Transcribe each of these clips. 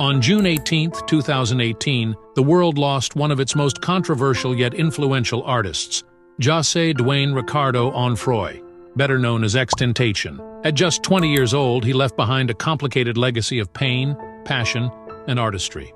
On June 18, 2018, the world lost one of its most controversial yet influential artists, José Dwayne Ricardo Onfroy, better known as XXXTENTACION. At just 20 years old, he left behind a complicated legacy of pain, passion, and artistry.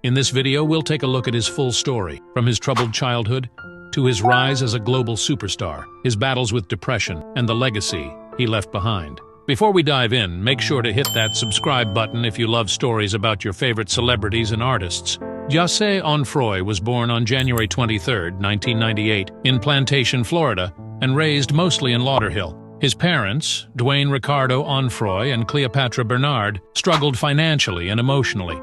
In this video, we'll take a look at his full story, from his troubled childhood to his rise as a global superstar, his battles with depression, and the legacy he left behind. Before we dive in, make sure to hit that subscribe button if you love stories about your favorite celebrities and artists. José Onfroy was born on January 23, 1998, in Plantation, Florida, and raised mostly in Lauderhill. His parents, Dwayne Ricardo Onfroy and Cleopatra Bernard, struggled financially and emotionally.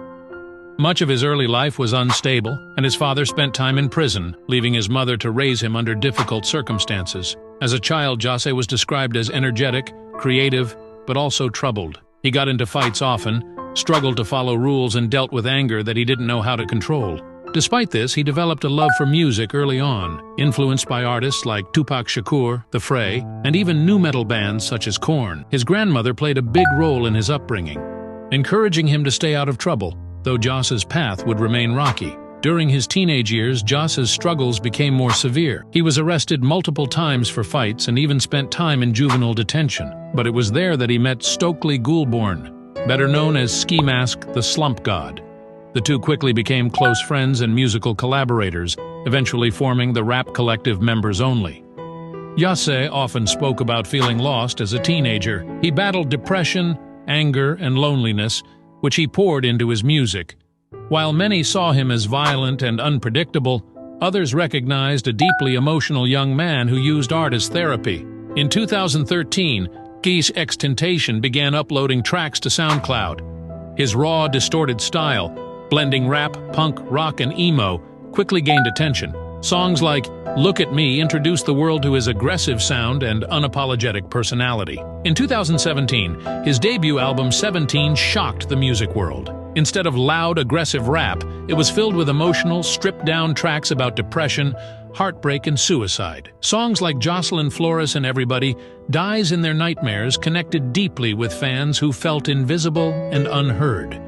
Much of his early life was unstable, and his father spent time in prison, leaving his mother to raise him under difficult circumstances. As a child, José was described as energetic, creative, but also troubled. He got into fights often, struggled to follow rules, and dealt with anger that he didn't know how to control. Despite this, he developed a love for music early on, influenced by artists like Tupac Shakur, The Fray, and even nu metal bands such as Korn. His grandmother played a big role in his upbringing, encouraging him to stay out of trouble, though José's path would remain rocky. During his teenage years, José's struggles became more severe. He was arrested multiple times for fights and even spent time in juvenile detention. But it was there that he met Stokely Goulbourne, better known as Ski Mask the Slump God. The two quickly became close friends and musical collaborators, eventually forming the rap collective Members Only. José often spoke about feeling lost as a teenager. He battled depression, anger, and loneliness, which he poured into his music. While many saw him as violent and unpredictable, others recognized a deeply emotional young man who used art as therapy. In 2013, XXXTENTACION began uploading tracks to SoundCloud. His raw, distorted style, blending rap, punk, rock, and emo, quickly gained attention. Songs like Look at Me introduced the world to his aggressive sound and unapologetic personality. In 2017, his debut album 17 shocked the music world. Instead of loud, aggressive rap, it was filled with emotional, stripped-down tracks about depression, heartbreak, and suicide. Songs like Jocelyn Flores and Everybody, Dies in Their Nightmares connected deeply with fans who felt invisible and unheard.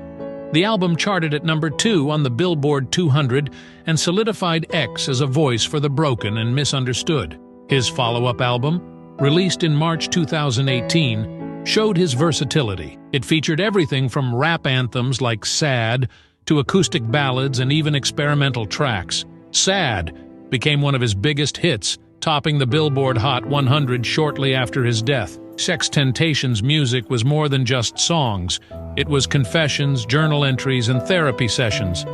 The album charted at number 2 on the Billboard 200 and solidified X as a voice for the broken and misunderstood. His follow-up album, released in March 2018, showed his versatility. It featured everything from rap anthems like Sad to acoustic ballads and even experimental tracks. Sad became one of his biggest hits, topping the Billboard Hot 100 shortly after his death. XXXTENTACION's music was more than just songs. It was confessions, journal entries, and therapy sessions.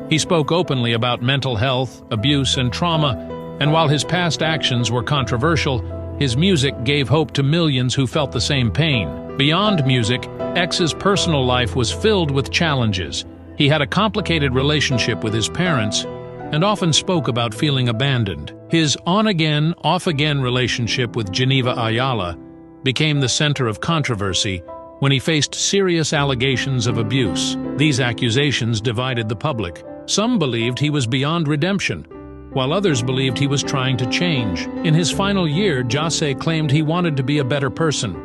He spoke openly about mental health, abuse, and trauma, and while his past actions were controversial, his music gave hope to millions who felt the same pain. Beyond music, X's personal life was filled with challenges. He had a complicated relationship with his parents and often spoke about feeling abandoned. His on-again, off-again relationship with Geneva Ayala became the center of controversy when he faced serious allegations of abuse. These accusations divided the public. Some believed he was beyond redemption, while others believed he was trying to change. In his final year, José claimed he wanted to be a better person.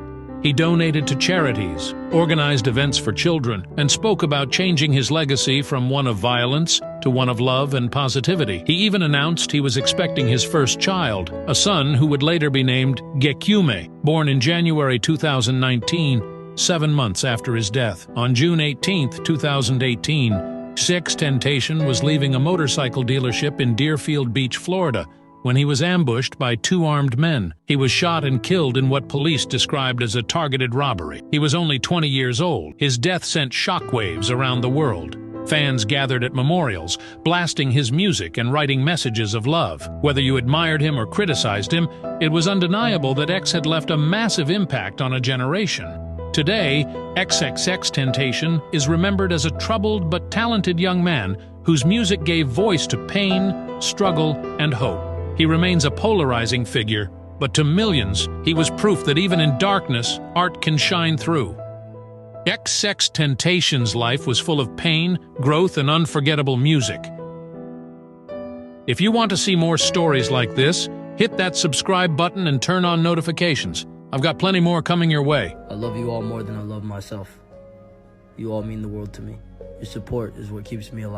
He donated to charities, organized events for children, and spoke about changing his legacy from one of violence to one of love and positivity. He even announced he was expecting his first child, a son who would later be named Gekume, born in January 2019, 7 months after his death. On June 18, 2018, XXXTENTACION was leaving a motorcycle dealership in Deerfield Beach, Florida, when he was ambushed by 2 armed men. He was shot and killed in what police described as a targeted robbery. He was only 20 years old. His death sent shockwaves around the world. Fans gathered at memorials, blasting his music and writing messages of love. Whether you admired him or criticized him, it was undeniable that X had left a massive impact on a generation. Today, XXXTENTACION is remembered as a troubled but talented young man whose music gave voice to pain, struggle, and hope. He remains a polarizing figure, but to millions, he was proof that even in darkness, art can shine through. XXXTENTACION's life was full of pain, growth, and unforgettable music. If you want to see more stories like this, hit that subscribe button and turn on notifications. I've got plenty more coming your way. I love you all more than I love myself. You all mean the world to me. Your support is what keeps me alive.